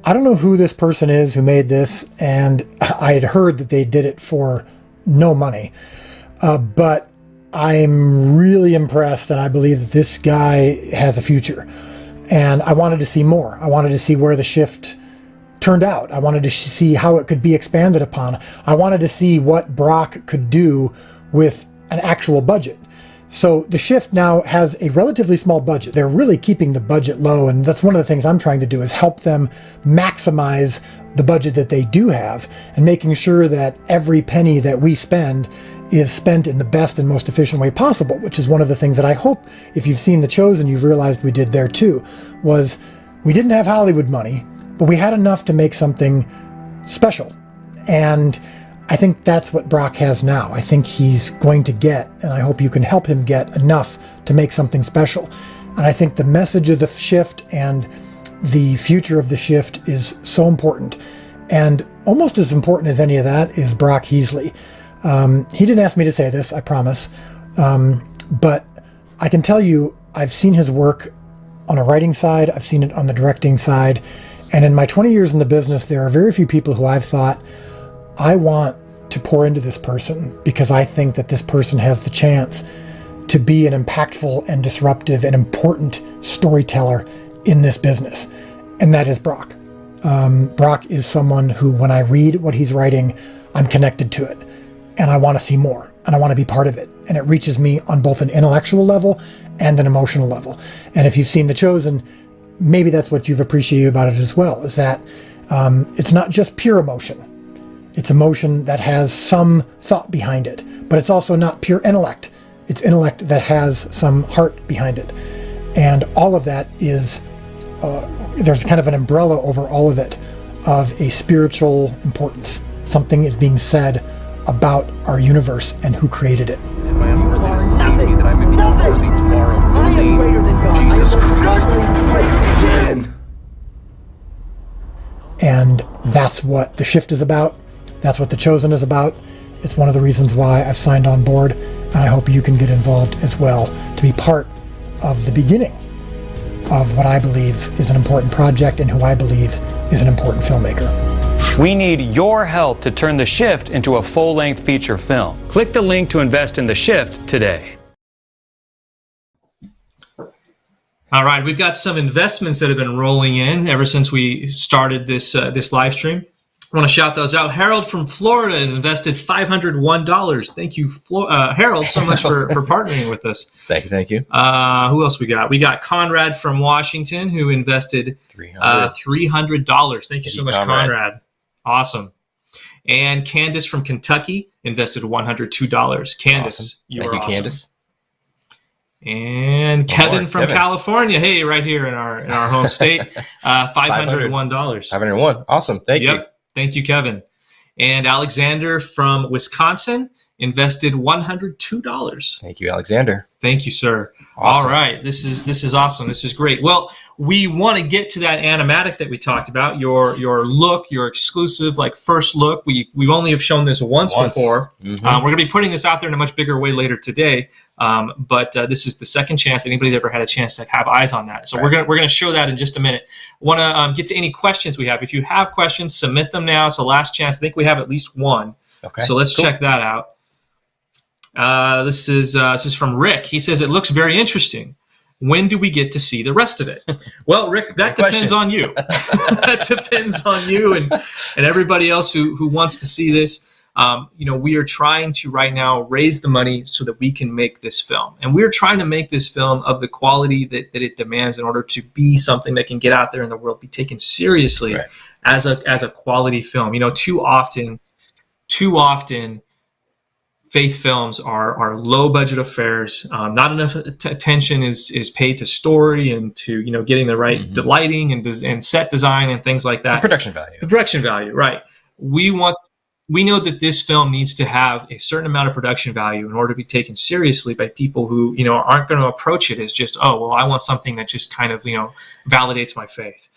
I don't know who this person is who made this, and I had heard that they did it for no money, but I'm really impressed, and I believe that this guy has a future, and I wanted to see more. I wanted to see where The Shift turned out. I wanted to see how it could be expanded upon. I wanted to see what Brock could do with an actual budget. So The Shift now has a relatively small budget. They're really keeping the budget low, and that's one of the things I'm trying to do, is help them maximize the budget that they do have and making sure that every penny that we spend is spent in the best and most efficient way possible, which is one of the things that I hope, if you've seen The Chosen, you've realized we did there too, was we didn't have Hollywood money, but we had enough to make something special. And I think that's what Brock has now. I think he's going to get, and I hope you can help him get, enough to make something special. And I think the message of The Shift and the future of The Shift is so important. And almost as important as any of that is Brock Heasley. He didn't ask me to say this, I promise. But I can tell you, I've seen his work on a writing side, I've seen it on the directing side, and in my 20 years in the business, there are very few people who I've thought, I want to pour into this person because I think that this person has the chance to be an impactful and disruptive and important storyteller in this business. And that is Brock. Brock is someone who, when I read what he's writing, I'm connected to it. And I want to see more. And I want to be part of it. And it reaches me on both an intellectual level and an emotional level. And if you've seen The Chosen, maybe that's what you've appreciated about it as well, is that it's not just pure emotion. It's emotion that has some thought behind it, but it's also not pure intellect. It's intellect that has some heart behind it. And all of that is, there's kind of an umbrella over all of it of a spiritual importance. Something is being said about our universe and who created it. Nothing. That I may be worthy tomorrow. I am greater than God. Jesus Christ. And that's what the shift is about. That's what the Chosen is about. It's one of the reasons why I've signed on board, and I hope you can get involved as well to be part of the beginning of what I believe is an important project and who I believe is an important filmmaker. We need your help to turn The Shift into a full-length feature film. Click the link to invest in The Shift today. All right, we've got some investments that have been rolling in ever since we started this live stream. I want to shout those out. Harold from Florida invested $501. Thank you, Harold, so much for partnering with us. Thank you. Who else we got? We got Conrad from Washington, who invested $300. Thank you so much, Conrad. Awesome. And Candace from Kentucky invested $102. Candace, awesome. you Thank are you, awesome. Candace. And Kevin from California, hey, right here in our home state, $501. 501. Awesome. Thank you. Thank you, Kevin. And Alexander from Wisconsin invested $102. Thank you, Alexander. Thank you, sir. Awesome. All right, this is awesome. This is great. Well, we want to get to that animatic that we talked about. Your look, your exclusive first look. We've only have shown this once before. Mm-hmm. We're going to be putting this out there in a much bigger way later today. But this is the second chance anybody's ever had a chance to have eyes on that. So we're gonna show that in just a minute. Want to get to any questions we have. If you have questions, submit them now. So last chance. I think we have at least one. Okay. So let's check that out. This is from Rick. He says it looks very interesting. When do we get to see the rest of it? Well, Rick, that depends on you. That depends on you and everybody else who wants to see this. We are trying to right now raise the money so that we can make this film. And we're trying to make this film of the quality that it demands in order to be something that can get out there in the world, be taken seriously as a quality film. Too often, faith films are low budget affairs. Not enough attention is paid to story and to getting the right lighting and set design and things like that. The production value. The production value, right? We know that this film needs to have a certain amount of production value in order to be taken seriously by people who aren't going to approach it as just, oh well, I want something that just kind of validates my faith.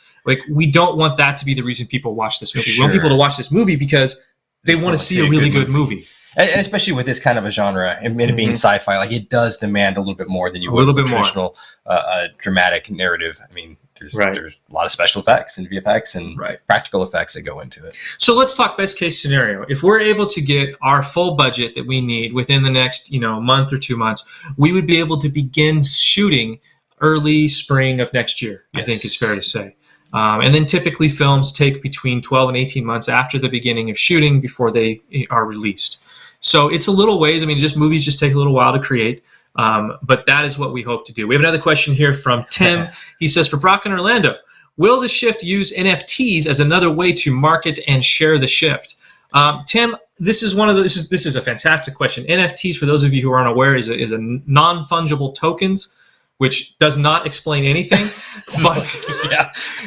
We don't want that to be the reason people watch this movie. We want people to watch this movie because they want to see a really good movie. And especially with this kind of a genre, and it being sci-fi, it does demand a little bit more than you would with a traditional dramatic narrative. I mean, there's a lot of special effects and VFX and practical effects that go into it. So let's talk best case scenario. If we're able to get our full budget that we need within the next month or 2 months, we would be able to begin shooting early spring of next year. Yes. I think is fair to say. And then typically films take between 12 and 18 months after the beginning of shooting before they are released. So it's a little ways. I mean, movies just take a little while to create. But that is what we hope to do. We have another question here from Tim. He says, for Brock and Orlando, will the Shift use NFTs as another way to market and share the Shift? Tim, this is a fantastic question. NFTs, for those of you who aren't aware, is a non-fungible tokens, which does not explain anything, but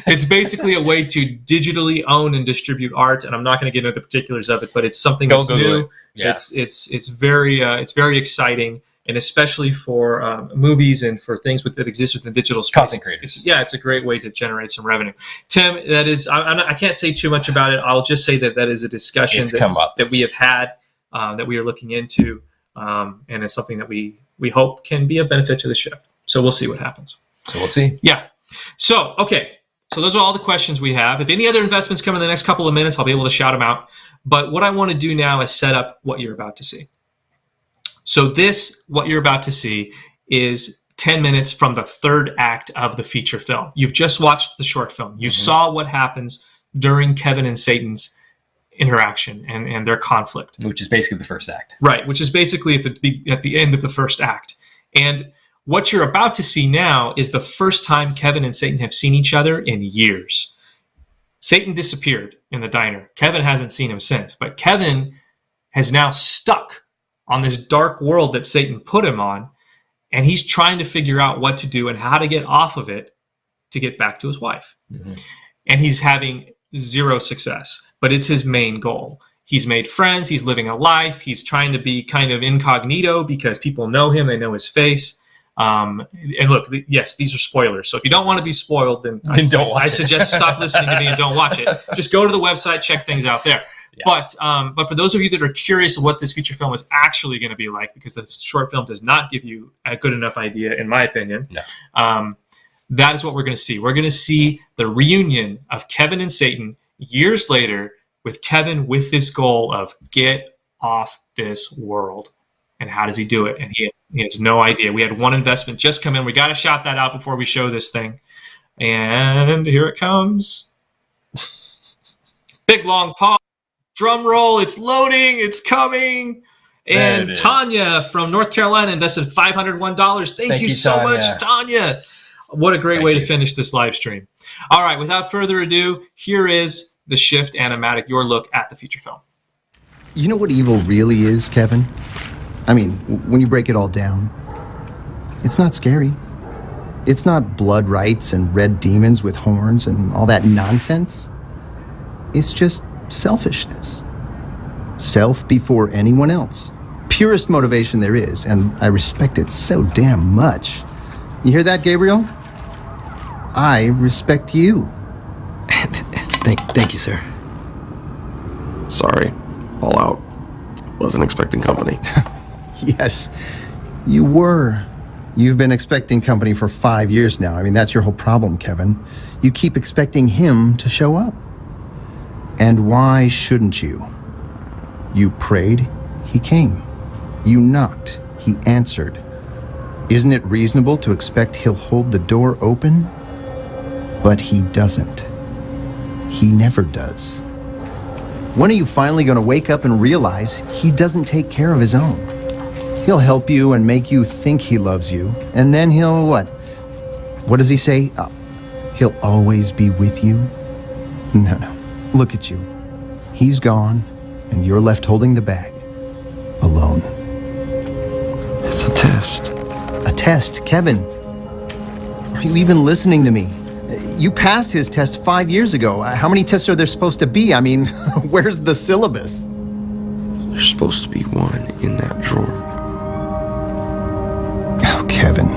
it's basically a way to digitally own and distribute art. And I'm not going to get into the particulars of it, but it's something that's new. Yeah. It's very exciting, and especially for movies and for things that exist within digital space. Content creators. It's a great way to generate some revenue. Tim, that is, I can't say too much about it. I'll just say that is a discussion that we have had, that we are looking into, and it's something that we hope can be a benefit to the Shift. So we'll see what happens. So we'll see. Yeah. So, okay. So those are all the questions we have. If any other investments come in the next couple of minutes, I'll be able to shout them out. But what I want to do now is set up what you're about to see. So what you're about to see is 10 minutes from the third act of the feature film. You've just watched the short film. You saw what happens during Kevin and Satan's interaction and their conflict. Which is basically the first act. Right, which is basically at the end of the first act. And what you're about to see now is the first time Kevin and Satan have seen each other in years. Satan disappeared in the diner. Kevin hasn't seen him since, but Kevin has now stuck on this dark world that Satan put him on, and he's trying to figure out what to do and how to get off of it to get back to his wife. Mm-hmm. And he's having zero success, but it's his main goal. He's made friends. He's living a life. He's trying to be kind of incognito because people know him. They know his face. And look, yes, these are spoilers. So if you don't want to be spoiled, then don't watch I suggest stop listening to me and don't watch it. Just go to the website, check things out there. Yeah. But for those of you that are curious of what this feature film is actually going to be like, because the short film does not give you a good enough idea, in my opinion, that is what we're going to see. We're going to see the reunion of Kevin and Satan years later, with Kevin with this goal of get off this world. And how does he do it? And he has no idea. We had one investment just come in. We got to shout that out before we show this thing. And here it comes. Big long pause. Drum roll. It's loading. It's coming. And Tanya from North Carolina invested $501. Thank you so much, Tanya. What a great way to finish this live stream. All right. Without further ado, here is the Shift Animatic, your look at the feature film. You know what evil really is, Kevin? I mean, when you break it all down, it's not scary. It's not blood rites and red demons with horns and all that nonsense. It's just selfishness. Self before anyone else. Purest motivation there is, and I respect it so damn much. You hear that, Gabriel? I respect you. Thank you, sir. Sorry. All out. Wasn't expecting company. Yes, you were. You've been expecting company for 5 years now. I mean, that's your whole problem, Kevin. You keep expecting him to show up. And why shouldn't you? You prayed, he came. You knocked, he answered. Isn't it reasonable to expect he'll hold the door open? But he doesn't. He never does. When are you finally going to wake up and realize he doesn't take care of his own? He'll help you and make you think he loves you, and then he'll what? What does he say? He'll always be with you? No. Look at you. He's gone, and you're left holding the bag. Alone. It's a test. A test? Kevin, are you even listening to me? You passed his test 5 years ago. How many tests are there supposed to be? I mean, where's the syllabus? There's supposed to be one in that drawer. Oh, Kevin.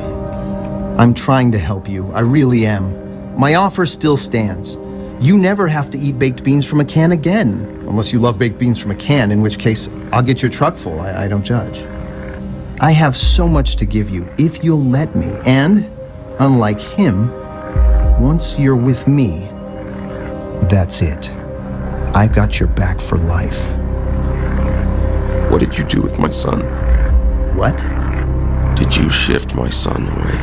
I'm trying to help you. I really am. My offer still stands. You never have to eat baked beans from a can again. Unless you love baked beans from a can, in which case I'll get your truck full. I don't judge. I have so much to give you if you'll let me. And, unlike him, once you're with me, that's it. I've got your back for life. What did you do with my son? What? Did you shift my son away?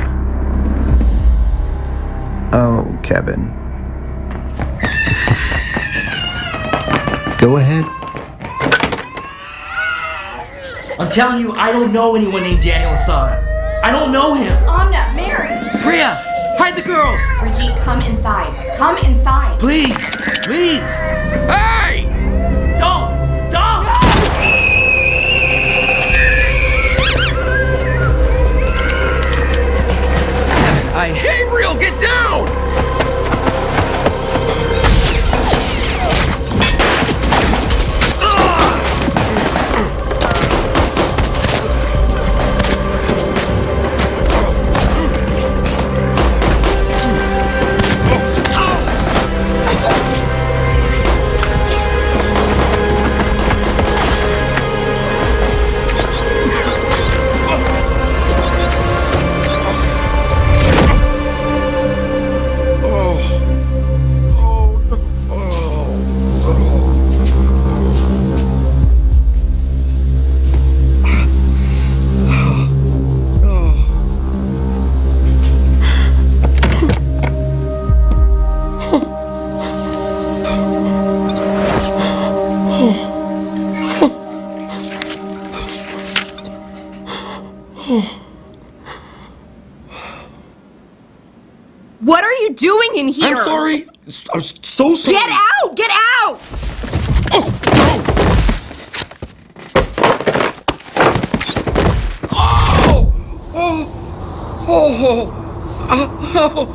Oh, Kevin. Go ahead. I'm telling you, I don't know anyone named Daniel Asada. I don't know him. I'm not married. Priya, hide the girls. Brigitte, come inside. Come inside. Please. Hey! Don't. Gabriel, get down! doing in here? I'm sorry. I'm so sorry. Get out! Get out! Oh, no!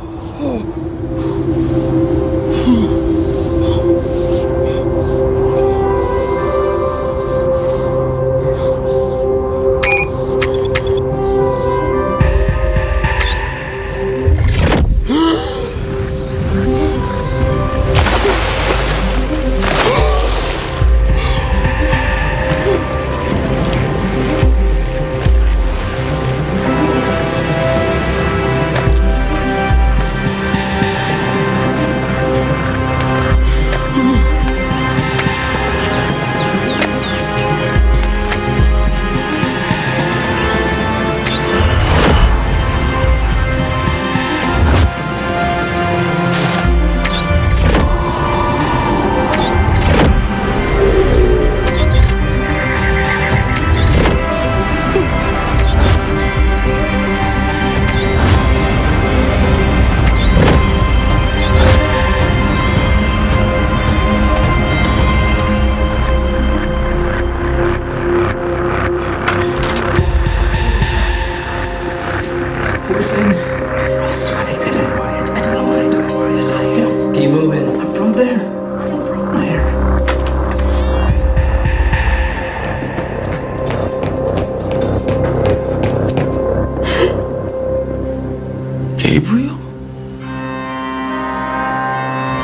Gabriel?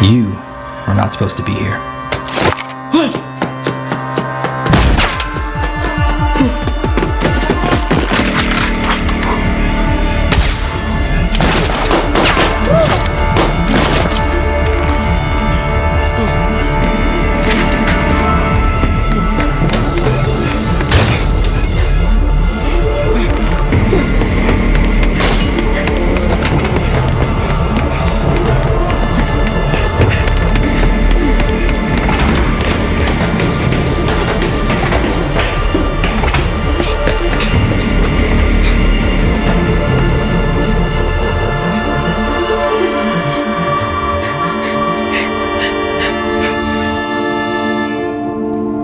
You are not supposed to be here.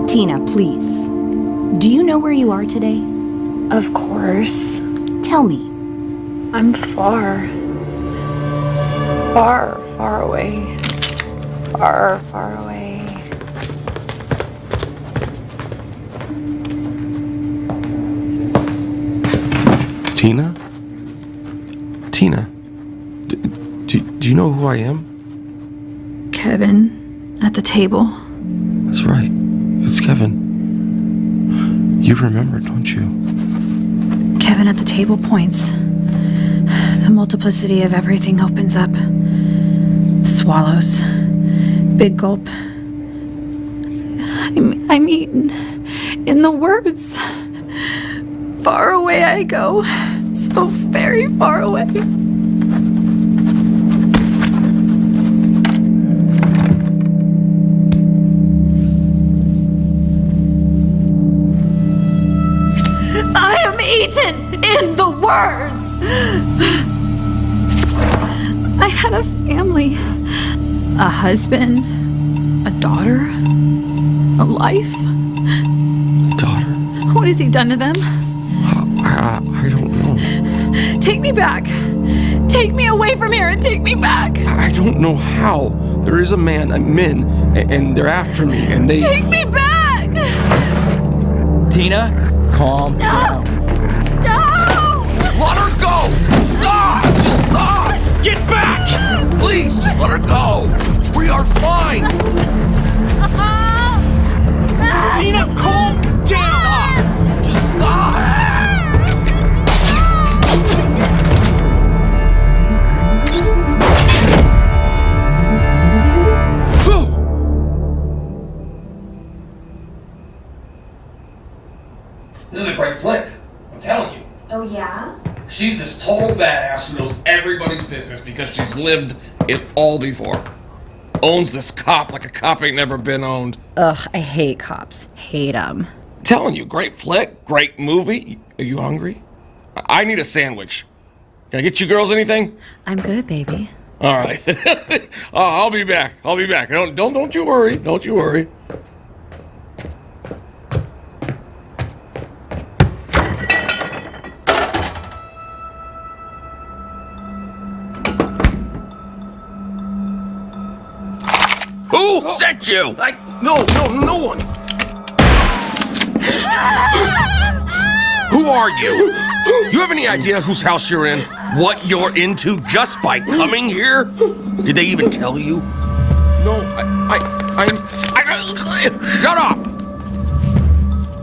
Tina, please. Do you know where you are today? Of course. Tell me. I'm far. Far, far away. Far, far away. Tina? Tina? Do you know who I am? Kevin, at the table. That's right. It's Kevin. You remember, don't you? Kevin at the table points. The multiplicity of everything opens up. Swallows. Big gulp. I'm eaten. In the words. Far away I go. So very far away. I am eaten in the words. I had a family, a husband, a daughter, a life. Daughter? What has he done to them? I don't know. Take me back. Take me away from here and take me back. I don't know how. There is a man, men, and they're after me, and they... Take me back! Tina, calm down. No! Let her go! Stop! Just stop! Get back! Please, just let her go! We are fine! Tina, calm down! Just stop! This is a great flick, I'm telling you. Oh, yeah? She's this total badass who knows everybody's business because she's lived it all before. Owns this cop like a cop ain't never been owned. Ugh, I hate cops. Hate them. Telling you, great flick, great movie. Are you hungry? I need a sandwich. Can I get you girls anything? I'm good, baby. All right. I'll be back. Don't you worry. Don't you worry. Who sent you? No one. Who are you? You have any idea whose house you're in? What you're into just by coming here? Did they even tell you? No, shut up!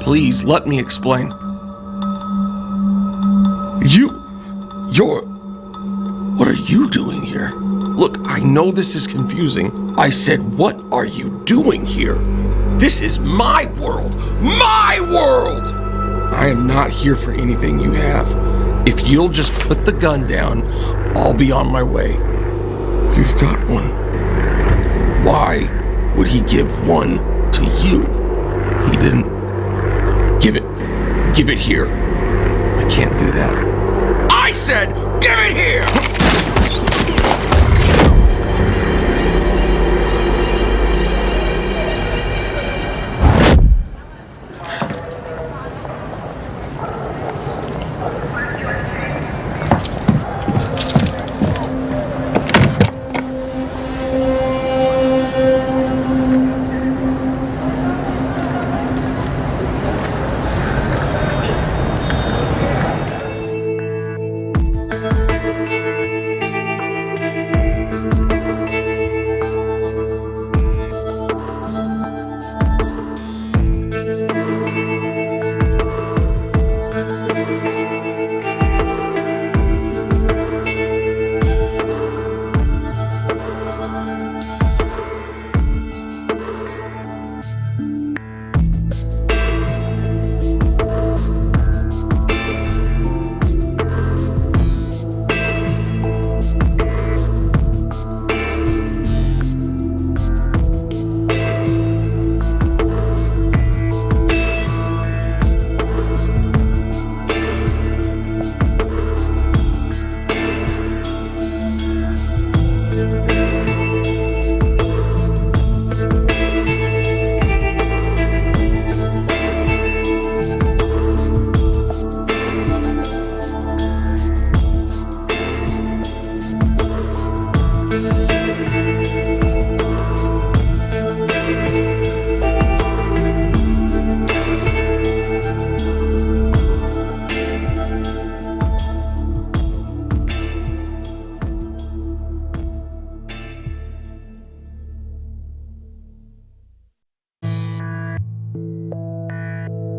Please, let me explain. What are you doing here? Look, I know this is confusing. I said, what are you doing here? This is my world! My world! I am not here for anything you have. If you'll just put the gun down, I'll be on my way. You've got one. Why would he give one to you? He didn't. Give it here. I can't do that. I said, give it here!